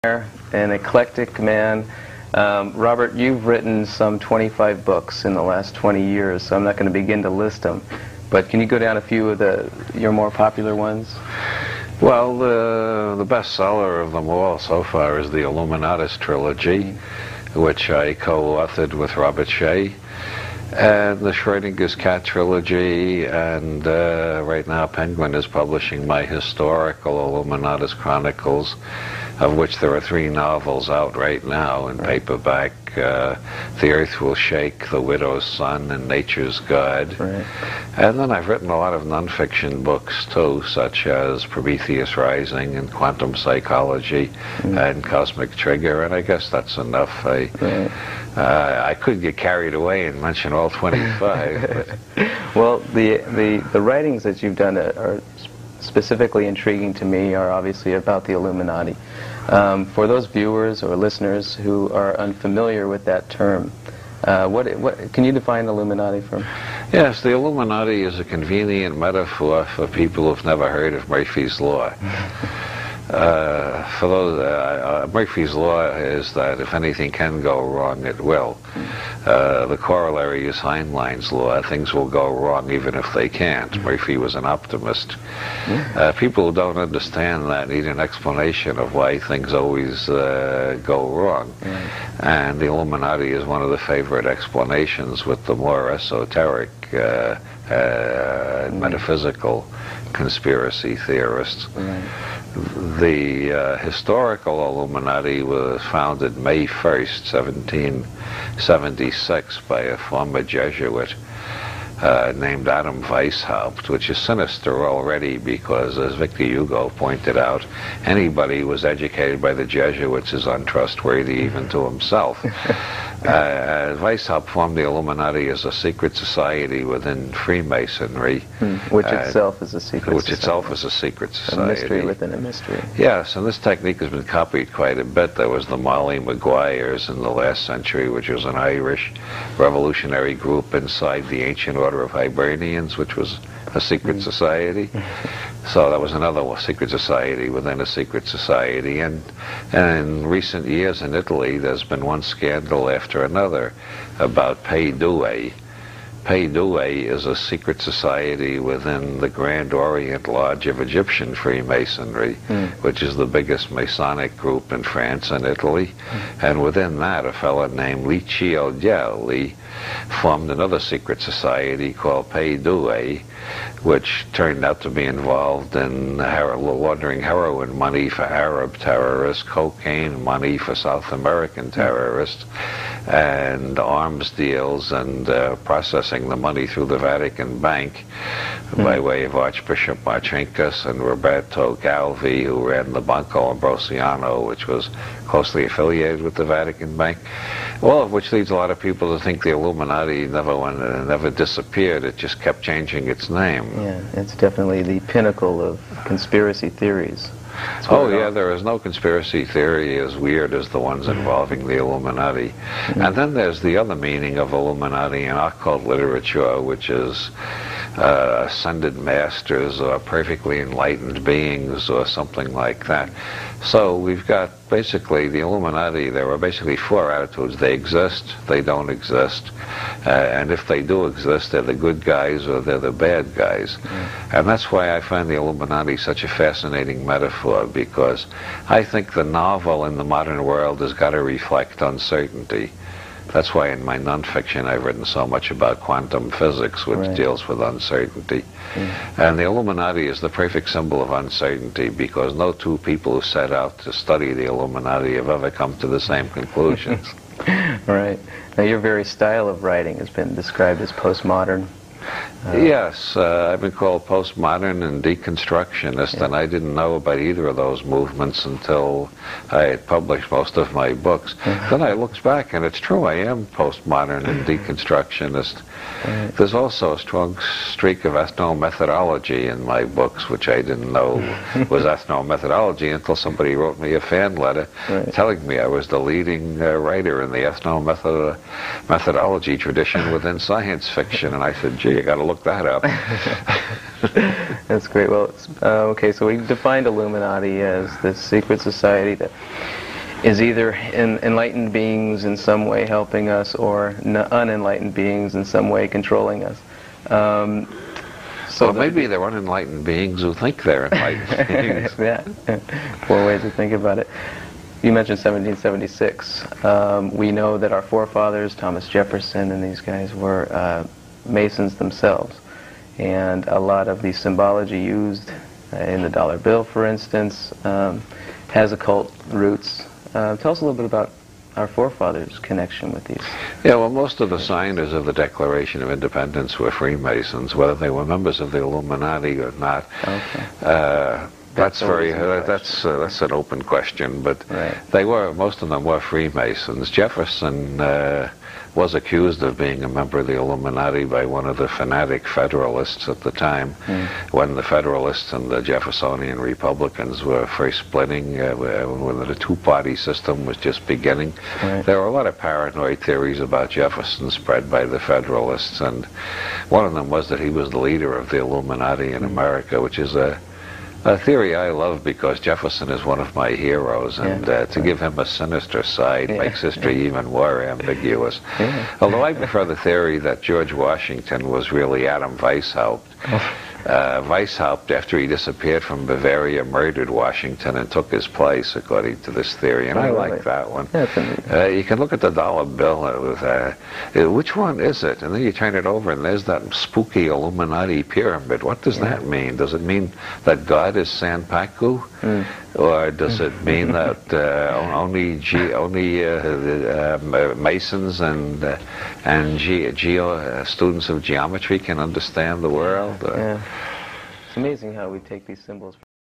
an eclectic man. Robert, you've written some 25 books in the last 20 years, so I'm not going to begin to list them. But can you go down a few of your more popular ones? Well, the bestseller of them all so far is the Illuminatus trilogy, which I co-authored with Robert Shea, and the Schrodinger's Cat trilogy, and right now Penguin is publishing my historical Illuminatus Chronicles, of which there are 3 novels out right now in paperback. The Earth Will Shake, The Widow's Son, and Nature's God. Right. And then I've written a lot of nonfiction books too, such as Prometheus Rising and Quantum Psychology and Cosmic Trigger, and I guess that's enough. I could get carried away and mention all 25. Well, the writings that you've done are specifically intriguing to me are obviously about the Illuminati. For those viewers or listeners who are unfamiliar with that term, what can you define Illuminati for? Yes, the Illuminati is a convenient metaphor for people who've never heard of Murphy's Law. For those, Murphy's Law is that if anything can go wrong, it will. The corollary is Heinlein's law. Things will go wrong even if they can't. Murphy was an optimist. People who don't understand that need an explanation of why things always go wrong. And the Illuminati is one of the favorite explanations with the more esoteric metaphysical conspiracy theorists. The historical Illuminati was founded May 1st, 1776 by a former Jesuit named Adam Weishaupt, which is sinister already because, as Victor Hugo pointed out, anybody who was educated by the Jesuits is untrustworthy even to himself. Weishaupt formed the Illuminati as a secret society within Freemasonry. Which itself is a secret Which itself is a secret society. A mystery within a mystery. Yes, and this technique has been copied quite a bit. There was the Molly Maguires in the last century, which was an Irish revolutionary group inside the Ancient Order of Hibernians, which was a secret society. So that was another secret society within a secret society. And in recent years in Italy, there's been one scandal after another about Pei Due. Pei Due is a secret society within the Grand Orient Lodge of Egyptian Freemasonry, which is the biggest Masonic group in France and Italy. And within that, a fellow named Li Chiodielli formed another secret society called Pei Due, which turned out to be involved in laundering heroin money for Arab terrorists, cocaine money for South American terrorists, and arms deals and processing the money through the Vatican Bank by way of Archbishop Marcinkus and Roberto Galvi, who ran the Banco Ambrosiano, which was closely affiliated with the Vatican Bank. All of which leads a lot of people to think the Illuminati never disappeared. It just kept changing its name. Yeah, it's definitely the pinnacle of conspiracy theories. Oh yeah, there is no conspiracy theory as weird as the ones involving the Illuminati. And then there's the other meaning of Illuminati in occult literature, which is ascended masters or perfectly enlightened beings or something like that. So we've got basically the Illuminati. There are basically 4 attitudes. They exist, they don't exist, and if they do exist, they're the good guys or they're the bad guys. And that's why I find the Illuminati such a fascinating metaphor, because I think the novel in the modern world has got to reflect uncertainty. That's why in my nonfiction I've written so much about quantum physics, which deals with uncertainty. And the Illuminati is the perfect symbol of uncertainty, because no 2 people who set out to study the Illuminati have ever come to the same conclusions. Right. Now your very style of writing has been described as postmodern. Yes, I've been called postmodern and deconstructionist, and I didn't know about either of those movements until I had published most of my books. Then I looked back, and it's true, I am postmodern and deconstructionist. There's also a strong streak of ethnomethodology in my books, which I didn't know was ethnomethodology until somebody wrote me a fan letter telling me I was the leading writer in the ethnomethodology tradition within science fiction, and I said, gee, I got to look that up. That's great. Well, okay, so we defined Illuminati as this secret society that is either enlightened beings in some way helping us, or unenlightened beings in some way controlling us. So maybe they're unenlightened beings who think they're enlightened beings. Yeah, 4 ways to think about it. You mentioned 1776. We know that our forefathers, Thomas Jefferson and these guys, were Masons themselves. And a lot of the symbology used in the dollar bill, for instance, has occult roots. Tell us a little bit about our forefathers' connection with these. Yeah, well, most of the signers of the Declaration of Independence were Freemasons, whether they were members of the Illuminati or not. Okay. That's an open question, but right. Most of them were Freemasons. Jefferson was accused of being a member of the Illuminati by one of the fanatic Federalists at the time, when the Federalists and the Jeffersonian Republicans were first splitting, when the two-party system was just beginning. Right. There were a lot of paranoid theories about Jefferson spread by the Federalists, and one of them was that he was the leader of the Illuminati in America, which is a theory I love because Jefferson is one of my heroes, and to give him a sinister side makes history even more ambiguous. Although I prefer the theory that George Washington was really Adam Weishaupt. Weishaupt, after he disappeared from Bavaria, murdered Washington and took his place, according to this theory, and I like that one. You can look at the dollar bill with, which one is it? And then you turn it over and there's that spooky Illuminati pyramid. What does that mean? Does it mean that God is Sanpaku? Or does it mean that only Masons and students of geometry can understand the world? It's amazing how we take these symbols